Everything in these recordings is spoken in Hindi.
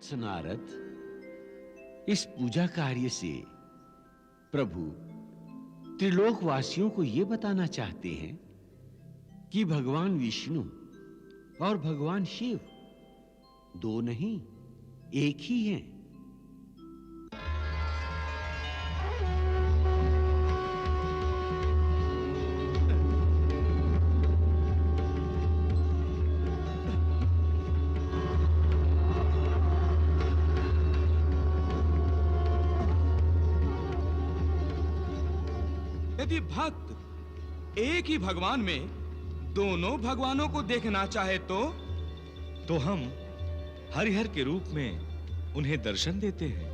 वत्स नारद, इस पूजा कार्य से प्रभु त्रिलोकवासियों को यह बताना चाहते हैं कि भगवान विष्णु और भगवान शिव दो नहीं, एक ही हैं। यदि भक्त एक ही भगवान में दोनों भगवानों को देखना चाहे तो हम हरिहर के रूप में उन्हें दर्शन देते हैं।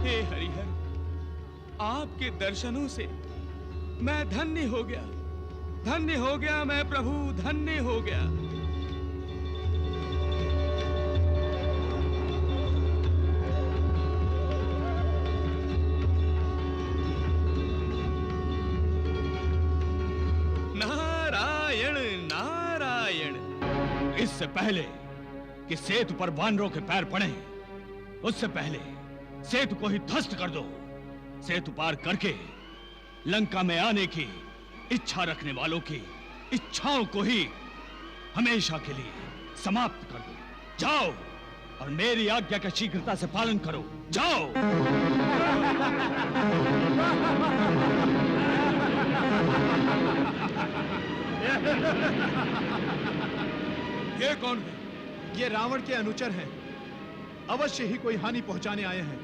हे हरिहर, आपके दर्शनों से मैं धन्य हो गया, धन्य हो गया मैं प्रभु, धन्य हो गया। नारायण नारायण। इससे पहले कि सेतु पर वानरों के पैर पड़े, उससे पहले सेतु को ही ध्वस्त कर दो। सेतु पार करके लंका में आने की इच्छा रखने वालों की इच्छाओं को ही हमेशा के लिए समाप्त कर दो। जाओ और मेरी आज्ञा का शीघ्रता से पालन करो। जाओ। ये कौन है? ये रावण के अनुचर हैं। अवश्य ही कोई हानि पहुंचाने आए हैं।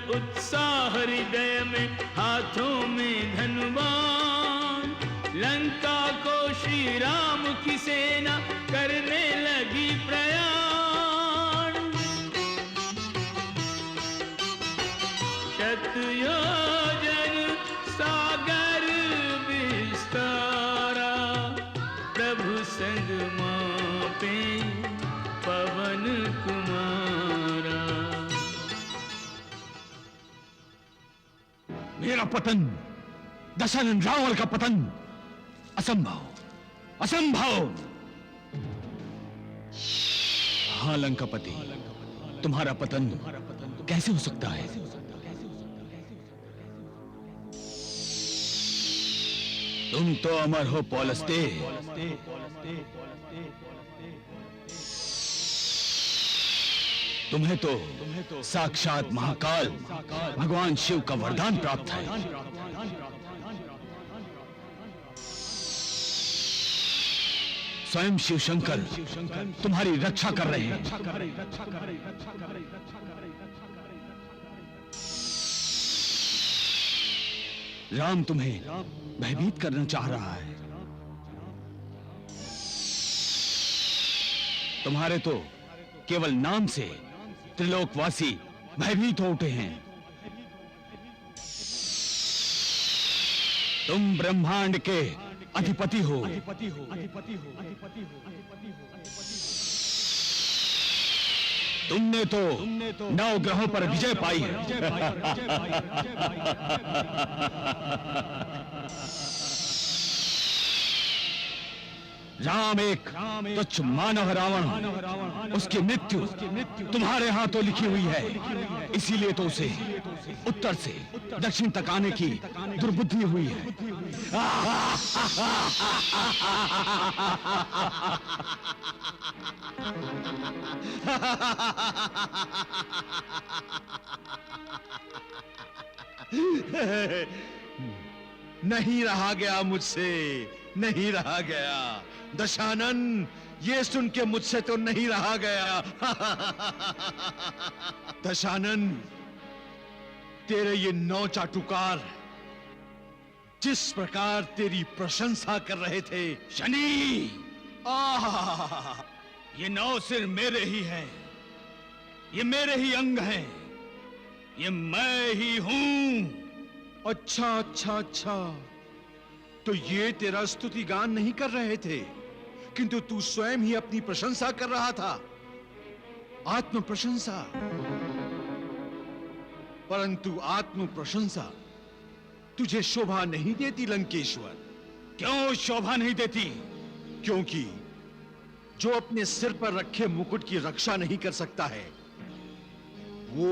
उत्साह हृदय में, हाथों में धनुवान, लंका को श्री राम की सेना करने लगी प्रयाण। शतयोजन सागर विस्तारा, प्रभु संग मापे पवन कुमारा। मेरा पतन, दशरथ रावण का पतन असंभव, असंभव। हाँ लंकापति, तुम्हारा पतन कैसे हो सकता है? तुम तो अमर हो पौलस्त्य। तुम्हें तो साक्षात महाकाल भगवान शिव का वरदान प्राप्त है। स्वयं शिव शंकर तुम्हारी रक्षा कर रहे हैं। राम तुम्हें भयभीत करना चाह रहा है। तुम्हारे तो केवल नाम से त्रिलोकवासी भयभीत हो उठे हैं। तुम ब्रह्मांड के अधिपति हो। तुमने तो 9 ग्रहों पर विजय पाई है। राम एक तुच्छ मानव रावण, उसकी मृत्यु तुम्हारे हाथों लिखी हुई है। इसीलिए तो उसे उत्तर से दक्षिण तक आने की दुर्बुद्धि हुई है। नहीं रहा गया मुझसे, नहीं रहा गया दशानन, ये सुन के मुझसे तो नहीं रहा गया। दशानन, तेरे ये 9 चाटुकार जिस प्रकार तेरी प्रशंसा कर रहे थे। शनि, आह, ये 9 सिर मेरे ही हैं, ये मेरे ही अंग हैं, ये मैं ही हूं। अच्छा अच्छा अच्छा, तो ये तेरा स्तुति गान नहीं कर रहे थे, किंतु तू स्वयं ही अपनी प्रशंसा कर रहा था, आत्म प्रशंसा। परंतु आत्म प्रशंसा तुझे शोभा नहीं देती लंकेश्वर। क्यों शोभा नहीं देती? क्योंकि जो अपने सिर पर रखे मुकुट की रक्षा नहीं कर सकता है, वो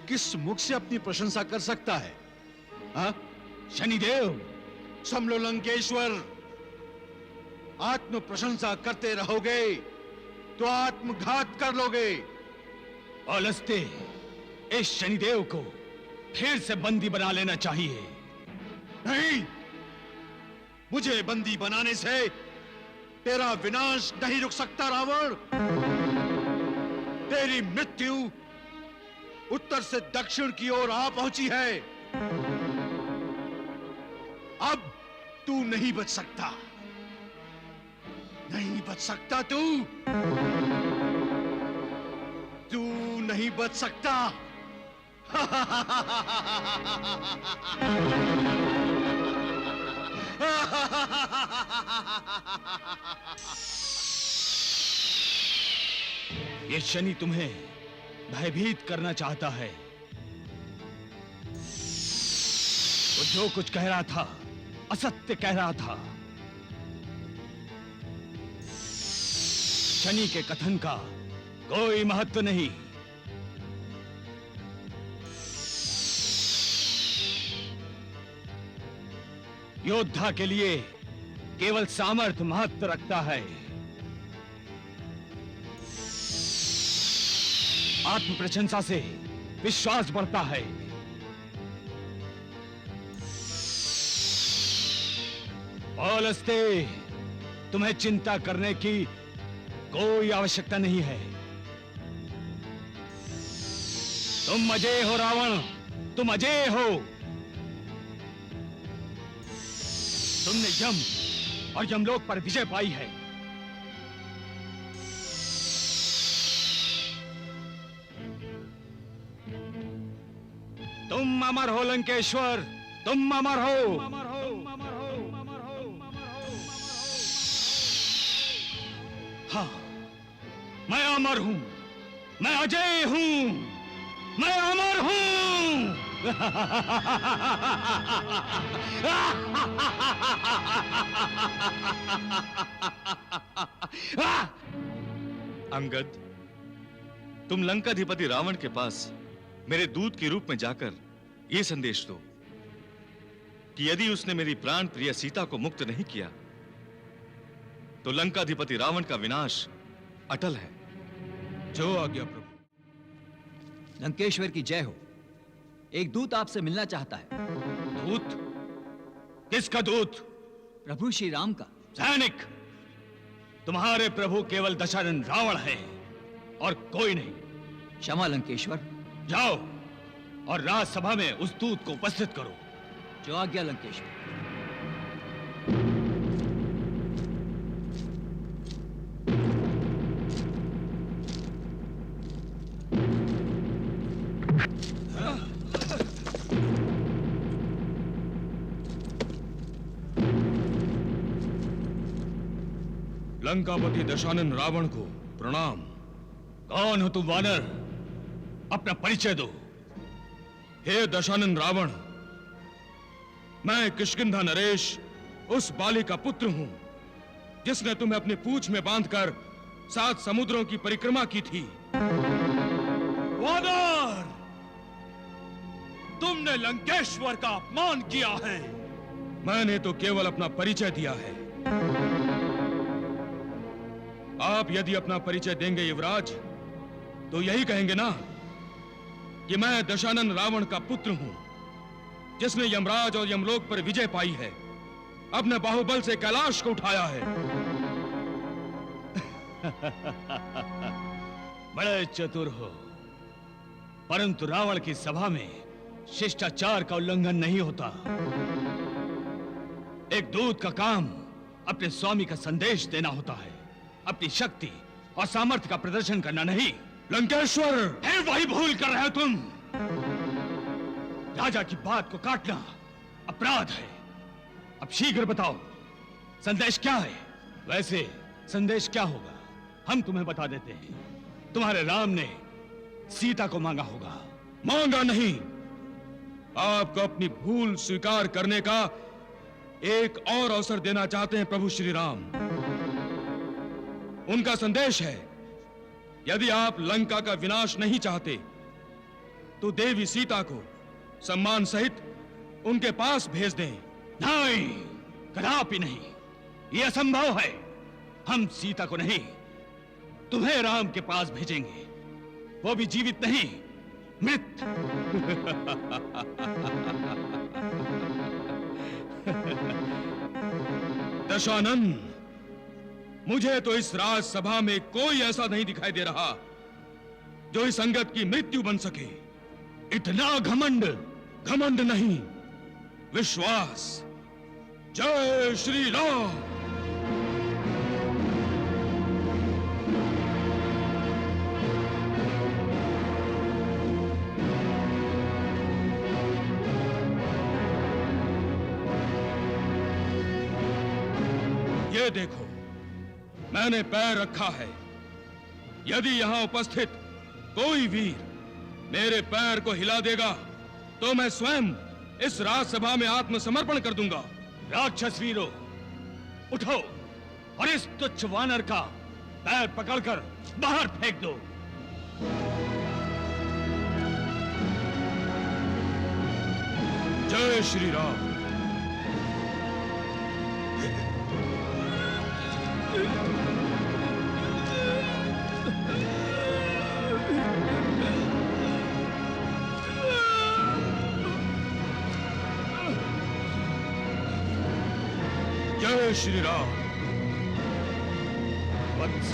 किस मुख से अपनी प्रशंसा कर सकता है? हाँ? शनिदेव, समलो लंकेश्वर, आत्म प्रशंसा करते रहोगे तो आत्मघात कर लोगे। औलस्ते, इस शनिदेव को फिर से बंदी बना लेना चाहिए। नहीं, मुझे बंदी बनाने से तेरा विनाश नहीं रुक सकता रावण। तेरी मृत्यु उत्तर से दक्षिण की ओर आ पहुंची है। अब तू नहीं बच सकता, नहीं बच सकता तू नहीं बच सकता। ये शनि तुम्हें भयभीत करना चाहता है। वो जो कुछ कह रहा था असत्य कह रहा था। शनि के कथन का कोई महत्व नहीं। योद्धा के लिए केवल सामर्थ्य महत्व रखता है। आत्म प्रशंसा से विश्वास बढ़ता है। औलस्ते, तुम्हें चिंता करने की कोई आवश्यकता नहीं है। तुम अजय हो रावण, तुम अजय हो। तुमने यम और यमलोक पर विजय पाई है। तुम अमर हो लंकेश्वर, तुम अमर हो। हाँ, मैं अमर हूं, मैं अजय हूं, मैं अमर हूं। अंगद, तुम लंकाधिपति रावण के पास मेरे दूत के रूप में जाकर यह संदेश दो कि यदि उसने मेरी प्राण प्रिय सीता को मुक्त नहीं किया तो लंकाधिपति रावण का विनाश अटल है। जो आज्ञा प्रभु। लंकेश्वर की जय हो। एक दूत आपसे मिलना चाहता है। दूत? किसका दूत? प्रभु श्री राम का। सैनिक, तुम्हारे प्रभु केवल दशानन रावण है और कोई नहीं। क्षमा लंकेश्वर। जाओ और राजसभा में उस दूत को उपस्थित करो। जो आज्ञा लंकेश्वर। लंकापति दशानन रावण को प्रणाम। कौन हो तुम वानर? अपना परिचय दो। हे दशानन रावण, मैं किष्किंधा नरेश उस बाली का पुत्र हूं जिसने तुम्हें अपनी पूंछ में बांधकर 7 समुद्रों की परिक्रमा की थी। वानर! तुमने लंकेश्वर का अपमान किया है। मैंने तो केवल अपना परिचय दिया है। आप यदि अपना परिचय देंगे युवराज, तो यही कहेंगे ना कि मैं दशानन रावण का पुत्र हूं, जिसने यमराज और यमलोक पर विजय पाई है, अपने बाहुबल से कैलाश को उठाया है। बड़े चतुर हो, परंतु रावण की सभा में शिष्टाचार का उल्लंघन नहीं होता। एक दूत का काम अपने स्वामी का संदेश देना होता है, अपनी शक्ति और सामर्थ्य का प्रदर्शन करना नहीं। लंकेश्वर! फिर वही भूल कर रहे हो तुम। राजा की बात को काटना अपराध है। अब शीघ्र बताओ, संदेश क्या है? वैसे संदेश क्या होगा हम तुम्हें बता देते हैं। तुम्हारे राम ने सीता को मांगा होगा। मांगा नहीं, आपको अपनी भूल स्वीकार करने का एक और अवसर देना चाहते हैं प्रभु श्री राम। उनका संदेश है, यदि आप लंका का विनाश नहीं चाहते तो देवी सीता को सम्मान सहित उनके पास भेज दें। नहीं, कदापि नहीं, यह असंभव है। हम सीता को नहीं, तुम्हें राम के पास भेजेंगे, वो भी जीवित नहीं, मृत। दशानन, मुझे तो इस राजसभा में कोई ऐसा नहीं दिखाई दे रहा जो इस अंगद की मृत्यु बन सके। इतना घमंड! घमंड नहीं, विश्वास। जय श्री राम। ये देखो, मैंने पैर रखा है। यदि यहां उपस्थित कोई वीर मेरे पैर को हिला देगा तो मैं स्वयं इस राजसभा में आत्मसमर्पण कर दूंगा। राक्षस वीरों, उठो और इस तुच्छ वानर का पैर पकड़कर बाहर फेंक दो। जय श्री राम। जय श्री राम। वत्स,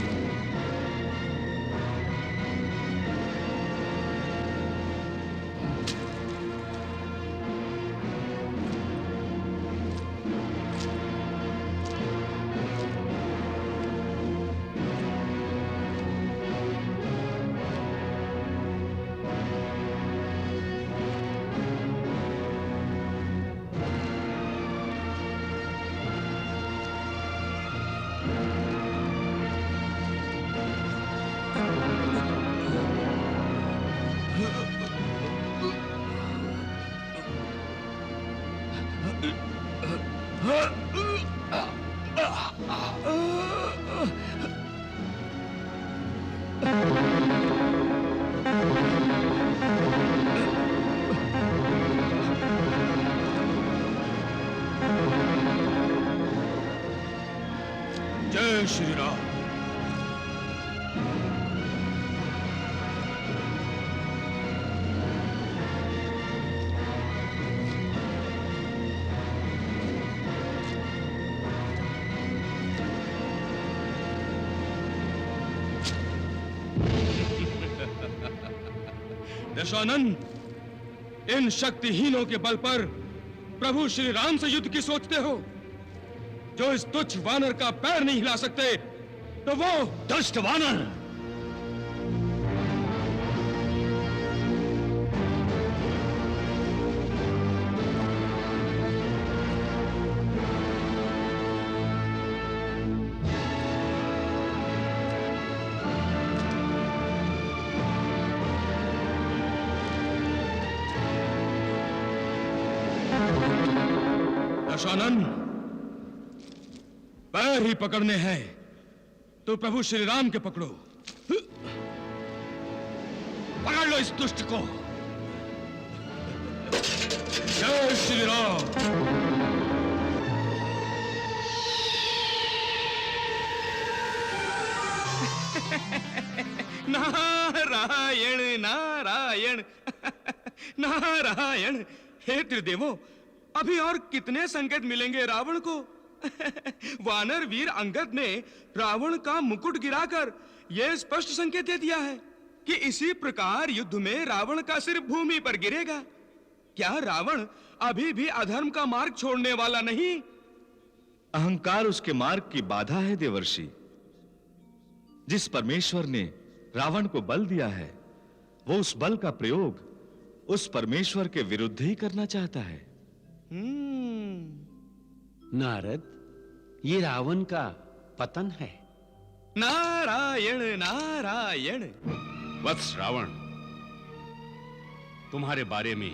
जय श्री राम। दशानन, इन शक्तिहीनों के बल पर प्रभु श्री राम से युद्ध की सोचते हो? जो इस तुच्छ वानर का पैर नहीं हिला सकते, तो वो दुष्ट वानर! दशानन, पैर ही पकड़ने हैं तो प्रभु श्री राम के पकड़ो। पकड़ लो इस दुष्ट को। जय श्री राम। नारायण नारायण नारायण। हे त्रिदेवों, अभी और कितने संकेत मिलेंगे रावण को? वानर वीर अंगद ने रावण का मुकुट गिराकर यह स्पष्ट संकेत दे दिया है कि इसी प्रकार युद्ध में रावण का सिर भूमि पर गिरेगा। क्या रावण अभी भी अधर्म का मार्ग छोड़ने वाला नहीं? अहंकार उसके मार्ग की बाधा है देवर्षि। जिस परमेश्वर ने रावण को बल दिया है, वो उस बल का प्रयोग उस परमेश्वर के विरुद्ध ही करना चाहता है। नारद, ये रावण का पतन है। नारायण नारायण। वत्स रावण, तुम्हारे बारे में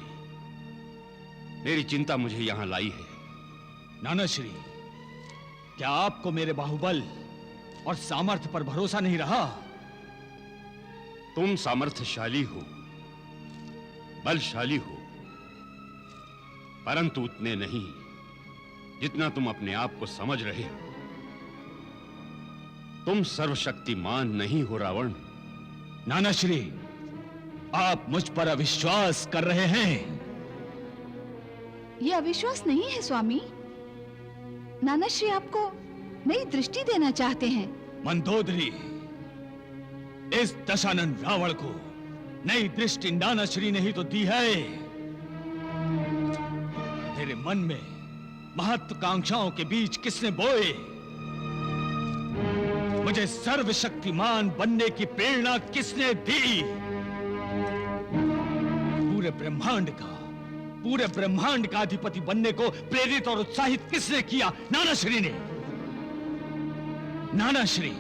मेरी चिंता मुझे यहां लाई है। नाना श्री, क्या आपको मेरे बाहुबल और सामर्थ्य पर भरोसा नहीं रहा? तुम सामर्थ्यशाली हो, बलशाली हो, परंतु उतने नहीं जितना तुम अपने आप को समझ रहे हो। तुम सर्वशक्तिमान नहीं हो रावण। नाना श्री, आप मुझ पर अविश्वास कर रहे हैं। ये अविश्वास नहीं है स्वामी। नाना श्री आपको नई दृष्टि देना चाहते हैं। मंदोदरी, इस दशानन रावण को नई दृष्टि नाना श्री ने ही तो दी है। तेरे मन में महत्वाकांक्षाओं के बीज किसने बोए? मुझे सर्वशक्तिमान बनने की प्रेरणा किसने दी? पूरे ब्रह्मांड का अधिपति बनने को प्रेरित और उत्साहित किसने किया? नाना श्री ने। नाना श्री,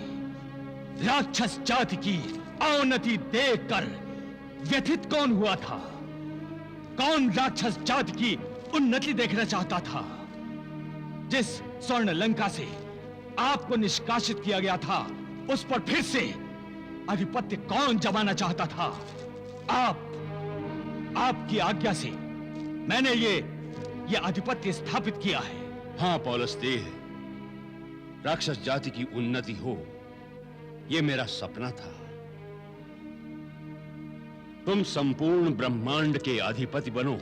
राक्षस जाति की अवनति देखकर व्यथित कौन हुआ था? कौन राक्षस जाति की उन्नति देखना चाहता था? जिस स्वर्ण लंका से आपको निष्कासित किया गया था, उस पर फिर से आधिपत्य कौन जमाना चाहता था? आपकी आज्ञा से मैंने ये आधिपत्य स्थापित किया है। हां पौलस्त्य, राक्षस जाति की उन्नति हो, यह मेरा सपना था। तुम संपूर्ण ब्रह्मांड के अधिपति बनो,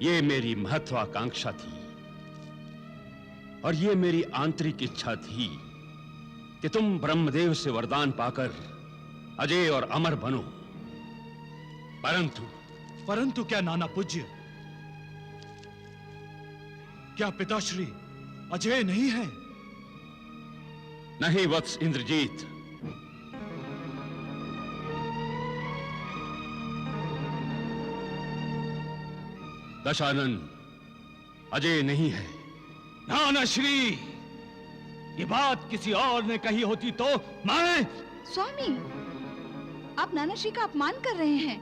यह मेरी महत्वाकांक्षा थी। और यह मेरी आंतरिक इच्छा थी कि तुम ब्रह्मदेव से वरदान पाकर अजय और अमर बनो। परंतु क्या नाना पूज्य, क्या पिताश्री अजय नहीं है? नहीं वत्स इंद्रजीत, दशानन अजय नहीं है। नाना श्री, ये बात किसी और ने कही होती तो मैं... स्वामी, आप नाना श्री का अपमान कर रहे हैं।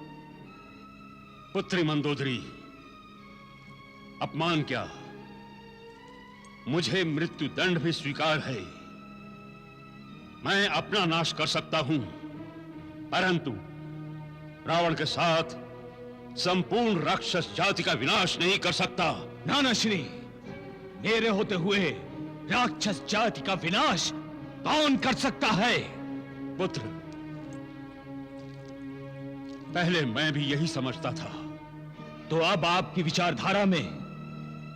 पुत्री मंदोदरी, अपमान क्या, मुझे मृत्यु दंड भी स्वीकार है। मैं अपना नाश कर सकता हूं, परंतु रावण के साथ संपूर्ण राक्षस जाति का विनाश नहीं कर सकता। नाना श्री, मेरे होते हुए राक्षस जाति का विनाश कौन कर सकता है? पुत्र, पहले मैं भी यही समझता था। तो अब आपकी विचारधारा में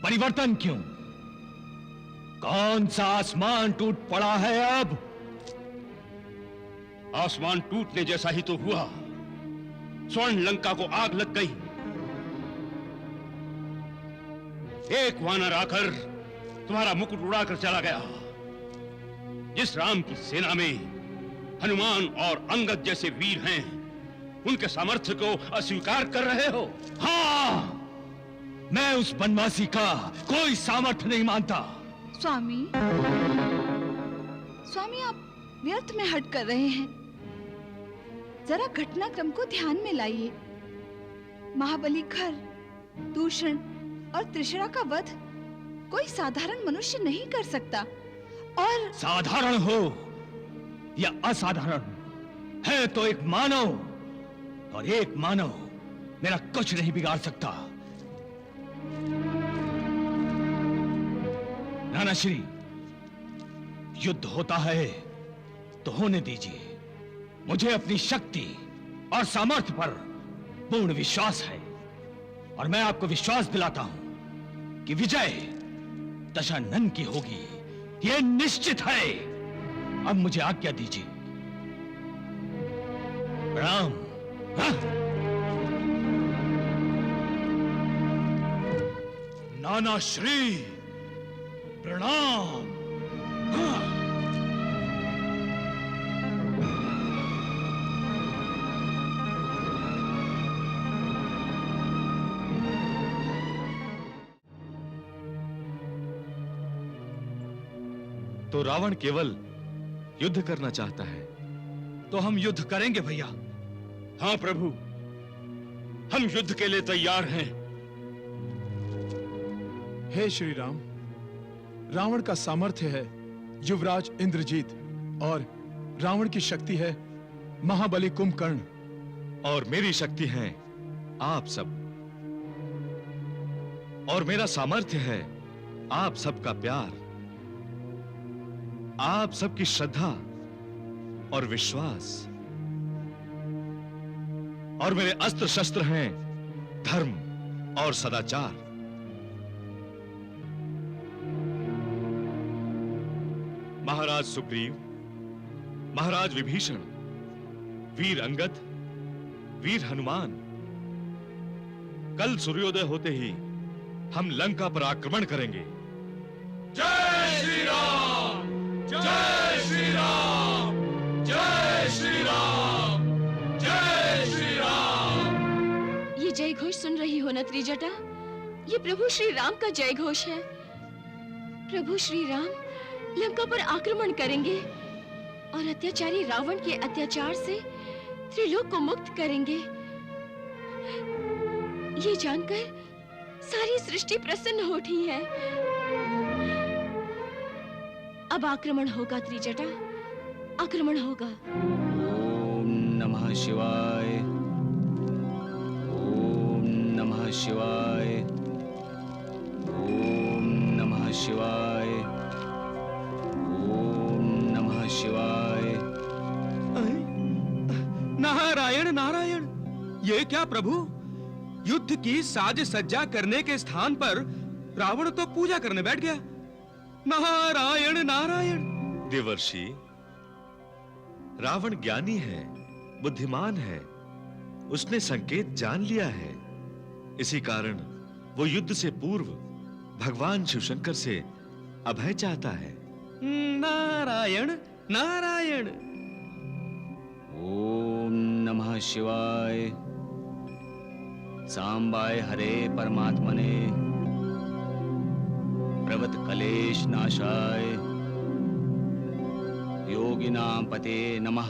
परिवर्तन क्यों? कौन सा आसमान टूट पड़ा है अब? आसमान टूटने जैसा ही तो हुआ। स्वर्ण लंका को आग लग गई। एक वानर आकर तुम्हारा मुकुट उड़ाकर चला गया। जिस राम की सेना में हनुमान और अंगद जैसे वीर हैं, उनके सामर्थ्य को अस्वीकार कर रहे हो। हाँ, मैं उस बनवासी का कोई सामर्थ्य नहीं मानता। स्वामी, आप व्यर्थ में हट कर रहे हैं। जरा घटनाक्रम को ध्यान में लाइए। महाबली खर, दूषण और त्रिशरा का वध कोई साधारण मनुष्य नहीं कर सकता। और साधारण हो या असाधारण, है तो एक मानव, और एक मानव मेरा कुछ नहीं बिगाड़ सकता। नाना श्री, युद्ध होता है तो होने दीजिए। मुझे अपनी शक्ति और सामर्थ्य पर पूर्ण विश्वास है, और मैं आपको विश्वास दिलाता हूं कि विजय दशानन की होगी, यह निश्चित है। अब मुझे आज्ञा दीजिए। प्रणाम। हाँ? नाना श्री, प्रणाम। हाँ। तो रावण केवल युद्ध करना चाहता है। तो हम युद्ध करेंगे भैया। हाँ प्रभु, हम युद्ध के लिए तैयार हैं। हे श्री राम, रावण का सामर्थ्य है युवराज इंद्रजीत, और रावण की शक्ति है महाबली कुंभकर्ण, और मेरी शक्ति है आप सब, और मेरा सामर्थ्य है आप सबका प्यार, आप सबकी श्रद्धा और विश्वास, और मेरे अस्त्र शस्त्र हैं धर्म और सदाचार। महाराज सुग्रीव, महाराज विभीषण, वीर अंगद, वीर हनुमान, कल सूर्योदय होते ही हम लंका पर आक्रमण करेंगे। जय श्री राम, जय श्री राम, जय श्री राम, जय श्री राम। ये जय घोष सुन रही हो न त्रिजटा? ये प्रभु श्री राम का जय घोष है। प्रभु श्री राम लंका पर आक्रमण करेंगे और अत्याचारी रावण के अत्याचार से त्रिलोक को मुक्त करेंगे। ये जानकर सारी सृष्टि प्रसन्न हो उठी है। अब आक्रमण होगा त्रिजटा, आक्रमण होगा। ओम नमः शिवाय, ओम नमः शिवाय, ओम नमः शिवाय, ओम नमः शिवाय। नारायण नारायण, ये क्या प्रभु? युद्ध की साज सज्जा करने के स्थान पर रावण तो पूजा करने बैठ गया। नारायण नारायण। देवर्षि, रावण ज्ञानी है, बुद्धिमान है, उसने संकेत जान लिया है। इसी कारण वो युद्ध से पूर्व भगवान शिवशंकर से अभय चाहता है। नारायण नारायण। ओम नमः शिवाय, सांबाय हरे परमात्मने, प्रवत कलेश नाशाय, योगिनां पते नमः।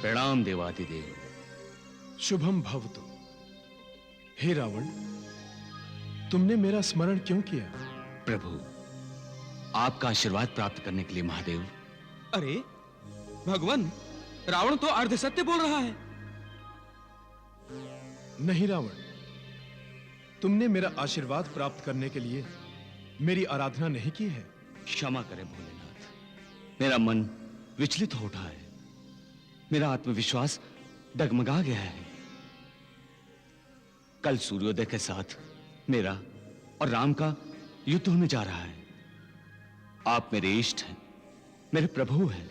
प्रणाम देवादिदेव। शुभम भवतु। हे रावण, तुमने मेरा स्मरण क्यों किया? प्रभु, आपका आशीर्वाद प्राप्त करने के लिए महादेव। अरे भगवान, रावण तो अर्ध सत्य बोल रहा है। नहीं रावण, तुमने मेरा आशीर्वाद प्राप्त करने के लिए मेरी आराधना नहीं की है। क्षमा करें भोलेनाथ, मेरा मन विचलित हो उठा है, मेरा आत्मविश्वास डगमगा गया है। कल सूर्योदय के साथ मेरा और राम का युद्ध होने जा रहा है। आप मेरे इष्ट हैं, मेरे प्रभु हैं,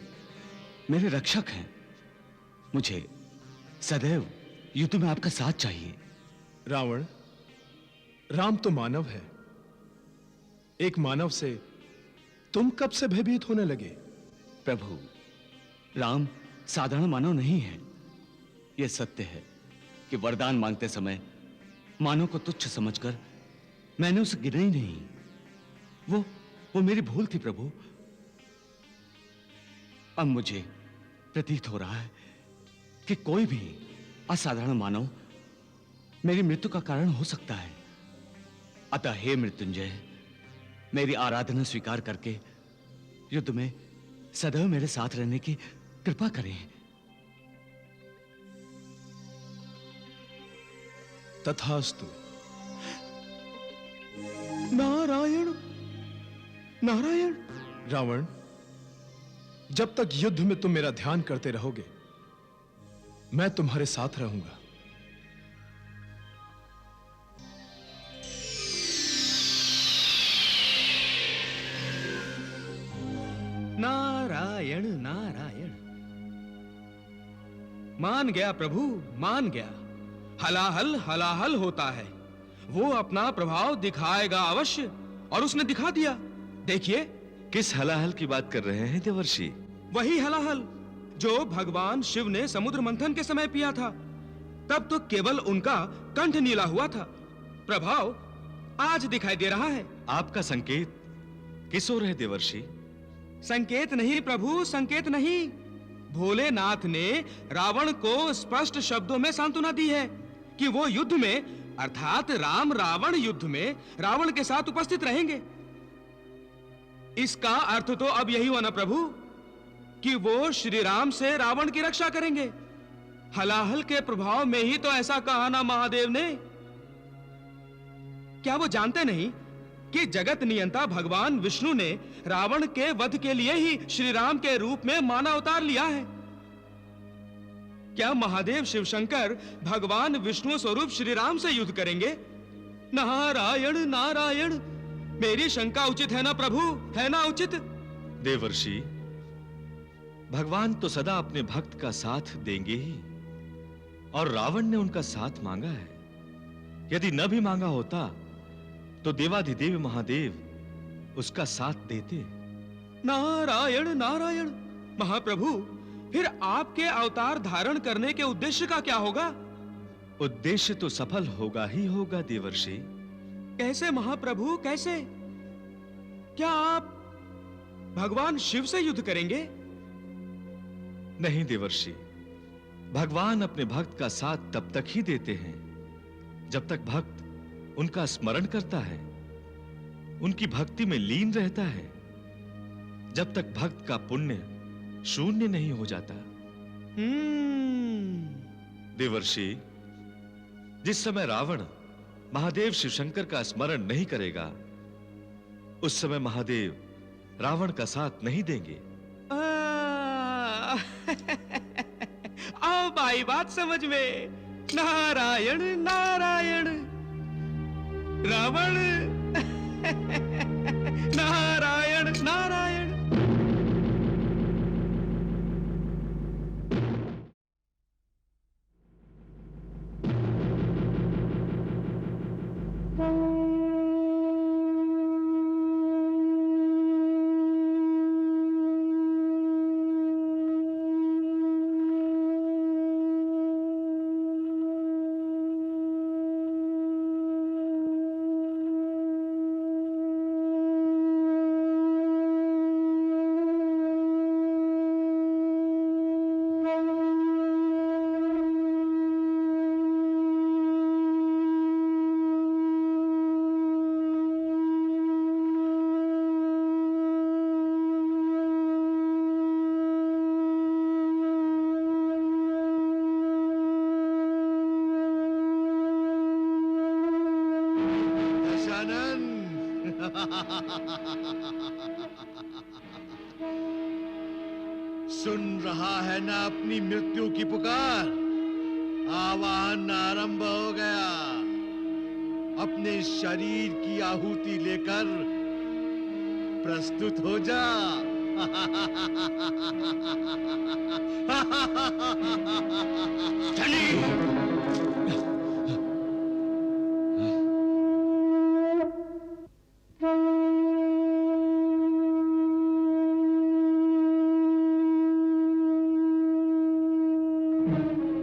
मेरे रक्षक हैं। मुझे सदैव युद्ध में आपका साथ चाहिए। रावण, राम तो मानव है। एक मानव से तुम कब से भयभीत होने लगे? प्रभु, राम साधारण मानव नहीं है। यह सत्य है कि वरदान मांगते समय मानव को तुच्छ समझकर मैंने उसे गिना ही नहीं। वो मेरी भूल थी प्रभु। अब मुझे प्रतीत हो रहा है कि कोई भी असाधारण मानव मेरी मृत्यु का कारण हो सकता है। अतः हे मृत्युंजय, मेरी आराधना स्वीकार करके युद्ध में सदैव मेरे साथ रहने की कृपा करें। तथास्तु। नारायण नारायण। रावण, जब तक युद्ध में तुम मेरा ध्यान करते रहोगे, मैं तुम्हारे साथ रहूंगा। नारायण नारायण। मान गया प्रभु, मान गया। हलाहल हलाहल होता है। वो अपना प्रभाव दिखाएगा अवश्य, और उसने दिखा दिया। देखिए। किस हलाहल की बात कर रहे हैं देवर्षि? वही हलाहल जो भगवान शिव ने समुद्र मंथन के समय पिया था। तब तो केवल उनका कंठ नीला हुआ था। प्रभाव आज दिखाई दे रहा है। आपका संकेत किस ओर है देवर्षि? संकेत नहीं प्रभु, संकेत नहीं। भोलेनाथ ने रावण को स्पष्ट शब्दों में सांत्वना दी है कि वो युद्ध में, अर्थात राम रावण युद्ध में रावण के साथ उपस्थित रहेंगे। इसका अर्थ तो अब यही हुआ ना प्रभु कि वो श्री राम से रावण की रक्षा करेंगे। हलाहल के प्रभाव में ही तो ऐसा कहा ना महादेव ने। क्या वो जानते नहीं कि जगत नियंता भगवान विष्णु ने रावण के वध के लिए ही श्री राम के रूप में मानव अवतार लिया है? क्या महादेव शिवशंकर भगवान विष्णु स्वरूप श्री राम से युद्ध करेंगे? नारायण नारायण। मेरी शंका उचित है ना प्रभु, है ना उचित? देवर्षि, भगवान तो सदा अपने भक्त का साथ देंगे ही, और रावण ने उनका साथ मांगा है। यदि न भी मांगा होता तो देवाधिदेव महादेव उसका साथ देते। नारायण नारायण। महाप्रभु, फिर आपके अवतार धारण करने के उद्देश्य का क्या होगा? उद्देश्य तो सफल होगा ही होगा देवर्षि। कैसे महाप्रभु, कैसे? क्या आप भगवान शिव से युद्ध करेंगे? नहीं देवर्षि, भगवान अपने भक्त का साथ तब तक ही देते हैं जब तक भक्त उनका स्मरण करता है, उनकी भक्ति में लीन रहता है, जब तक भक्त का पुण्य शून्य नहीं हो जाता। देवर्षि, जिस समय रावण महादेव शिवशंकर का स्मरण नहीं करेगा, उस समय महादेव रावण का साथ नहीं देंगे। अब आई बात समझ में। नारायण नारायण। रावण नारायण नारायण। सुन रहा है ना अपनी मृत्यु की पुकार? आवाहन आरंभ हो गया। अपने शरीर की आहुति लेकर प्रस्तुत हो जा।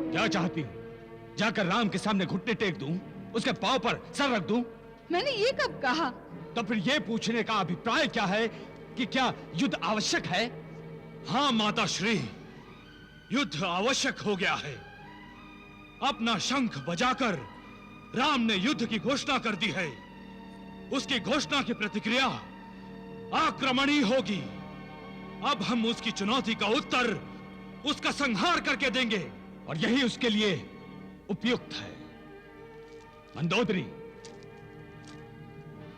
क्या चाहती हूँ? जाकर राम के सामने घुटने टेक दूं, उसके पांव पर सर रख दूं? मैंने ये कब कहा? तो फिर ये पूछने का अभिप्राय क्या है कि क्या युद्ध आवश्यक है? हाँ माता श्री, युद्ध आवश्यक हो गया है। अपना शंख बजाकर राम ने युद्ध की घोषणा कर दी है। उसकी घोषणा की प्रतिक्रिया आक्रमण ही होगी। अब हम उसकी चुनौती का उत्तर उसका संहार करके देंगे, और यही उसके लिए उपयुक्त है। मंदोदरी,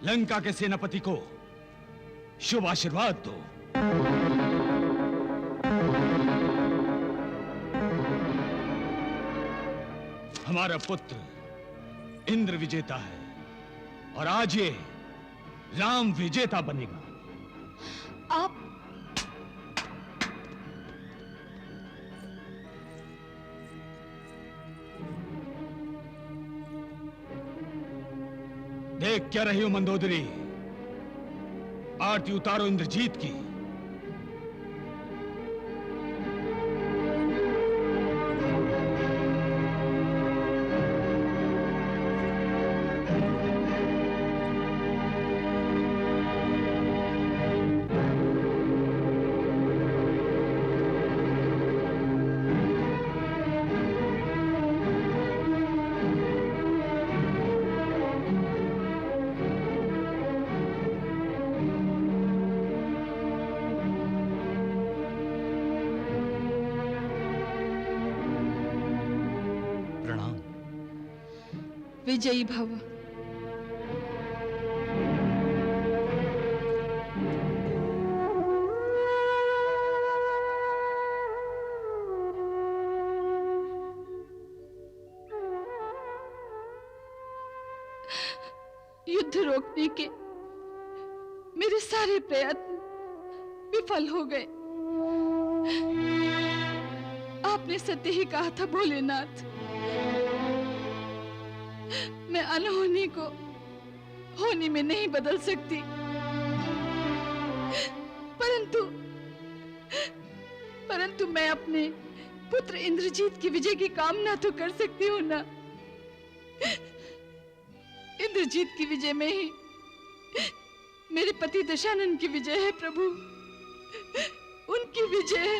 लंका के सेनापति को शुभ आशीर्वाद दो। हमारा पुत्र इंद्र विजेता है, और आज ये राम विजेता बनेगा। आप देख क्या रही हो मंदोदरी? आरती उतारो इंद्रजीत की। विजयी भव। युद्ध रोकने के मेरे सारे प्रयत्न विफल हो गए। आपने सत्य ही कहा था भोलेनाथ, मैं अनहोनी को होनी में नहीं बदल सकती, परंतु मैं अपने पुत्र इंद्रजीत की विजय की कामना तो कर सकती हूँ ना। इंद्रजीत की विजय में ही मेरे पति दशानन की विजय है प्रभु, उनकी विजय है।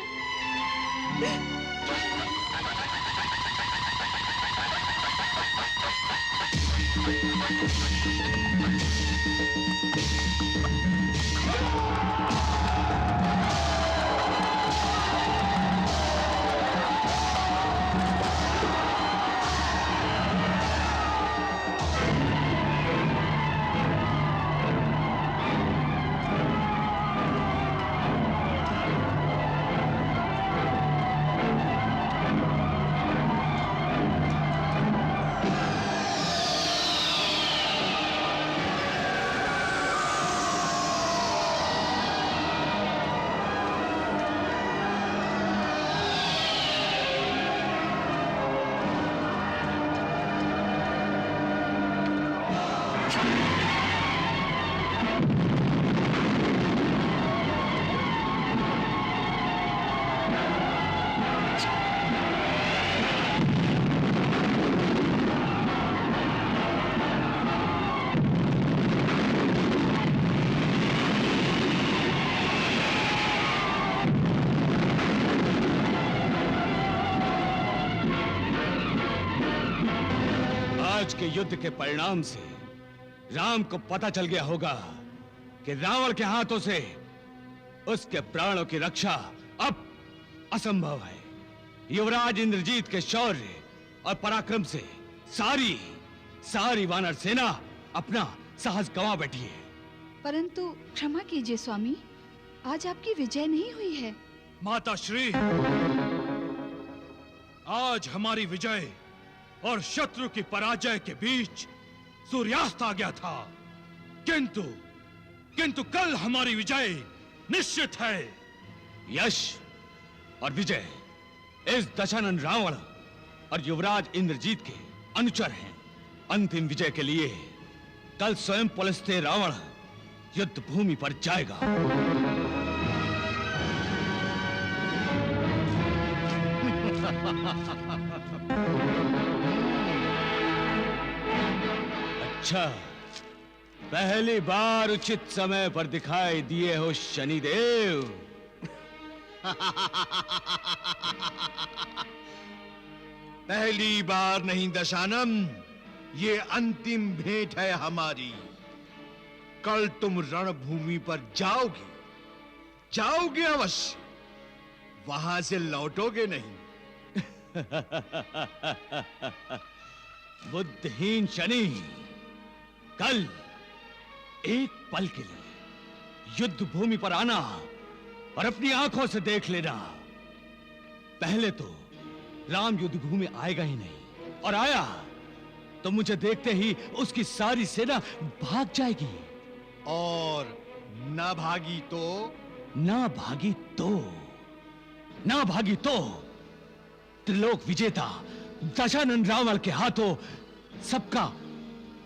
आज के युद्ध के परिणाम से राम को पता चल गया होगा कि रावण के हाथों से उसके प्राणों की रक्षा अब असंभव है। युवराज इंद्रजीत के शौर्य और पराक्रम से सारी वानर सेना अपना साहस गंवा बैठी है। परंतु क्षमा कीजिए स्वामी, आज आपकी विजय नहीं हुई है। माता श्री, आज हमारी विजय और शत्रु की पराजय के बीच सूर्यास्त आ गया था, किंतु कल हमारी विजय निश्चित है। यश और विजय इस दशानन रावण और युवराज इंद्रजीत के अनुचर हैं। अंतिम विजय के लिए कल स्वयं पुलस्त्य रावण युद्ध भूमि पर जाएगा। अच्छा, पहली बार उचित समय पर दिखाई दिए हो शनिदेव। पहली बार नहीं दशानन, ये अंतिम भेंट है हमारी। कल तुम रणभूमि पर जाओगे, जाओगे अवश्य, वहां से लौटोगे नहीं। बुद्धिहीन शनि, कल एक पल के लिए युद्ध भूमि पर आना और अपनी आंखों से देख लेना। पहले तो राम युद्ध भूमि आएगा ही नहीं, और आया तो मुझे देखते ही उसकी सारी सेना भाग जाएगी। और ना भागी तो? ना भागी तो, ना भागी तो त्रिलोक विजेता दशानन रावण के हाथों सबका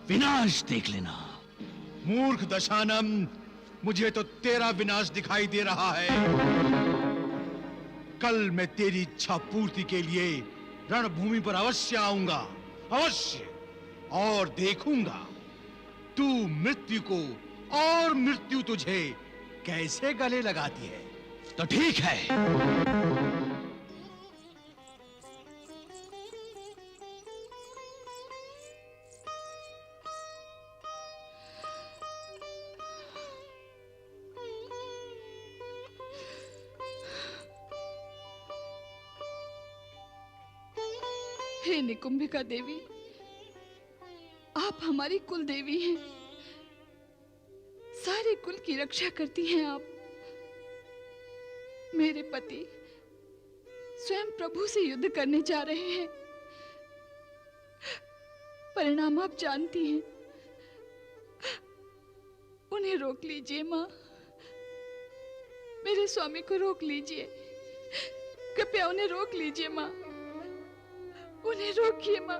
विनाश देख लेना। मूर्ख दशानन, मुझे तो तेरा विनाश दिखाई दे रहा है। कल मैं तेरी इच्छा पूर्ति के लिए रणभूमि पर अवश्य आऊंगा, अवश्य, और देखूंगा तू मृत्यु को और मृत्यु तुझे कैसे गले लगाती है। तो ठीक है, हे निकुंभिका देवी, आप हमारी कुल देवी हैं। सारे कुल की रक्षा करती हैं आप। मेरे पति स्वयं प्रभु से युद्ध करने जा रहे हैं। परिणाम आप जानती हैं। उन्हें रोक लीजिए माँ, मेरे स्वामी को रोक लीजिए, कृपया उन्हें रोक लीजिए माँ, उन्हें रोकिए माँ,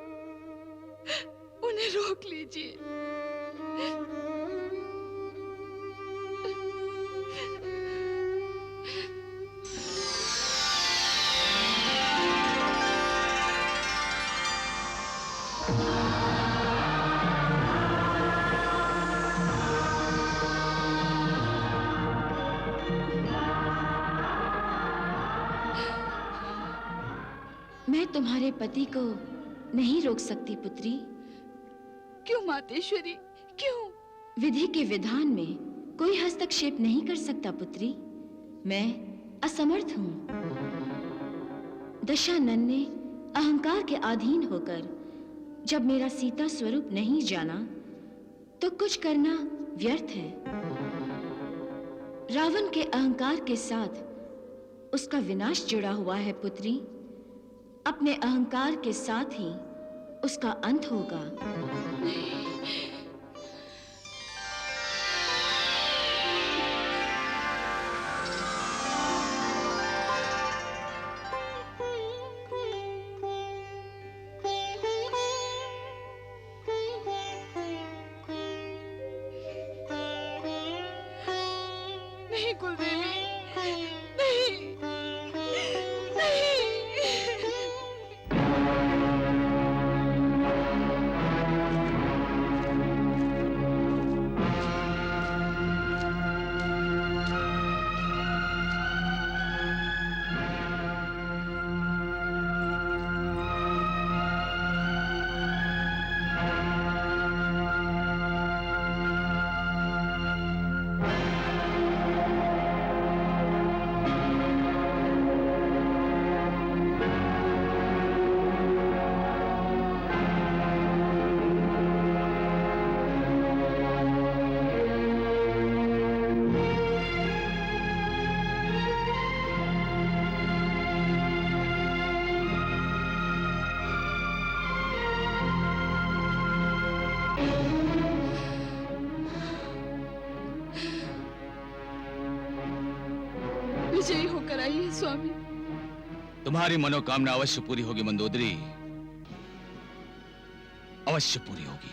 उन्हें रोक लीजिए। मैं तुम्हारे पति को नहीं रोक सकती पुत्री। क्यों मातेश्वरी, क्यों? विधि के विधान में कोई हस्तक्षेप नहीं कर सकता पुत्री। मैं असमर्थ हूँ। दशानन ने अहंकार के अधीन होकर जब मेरा सीता स्वरूप नहीं जाना तो कुछ करना व्यर्थ है। रावण के अहंकार के साथ उसका विनाश जुड़ा हुआ है पुत्री। अपने अहंकार के साथ ही उसका अंत होगा। नहीं कुलदेवी, नहीं, नहीं। विजयी होकर आइए स्वामी। तुम्हारी मनोकामना अवश्य पूरी होगी मंदोदरी, अवश्य पूरी होगी।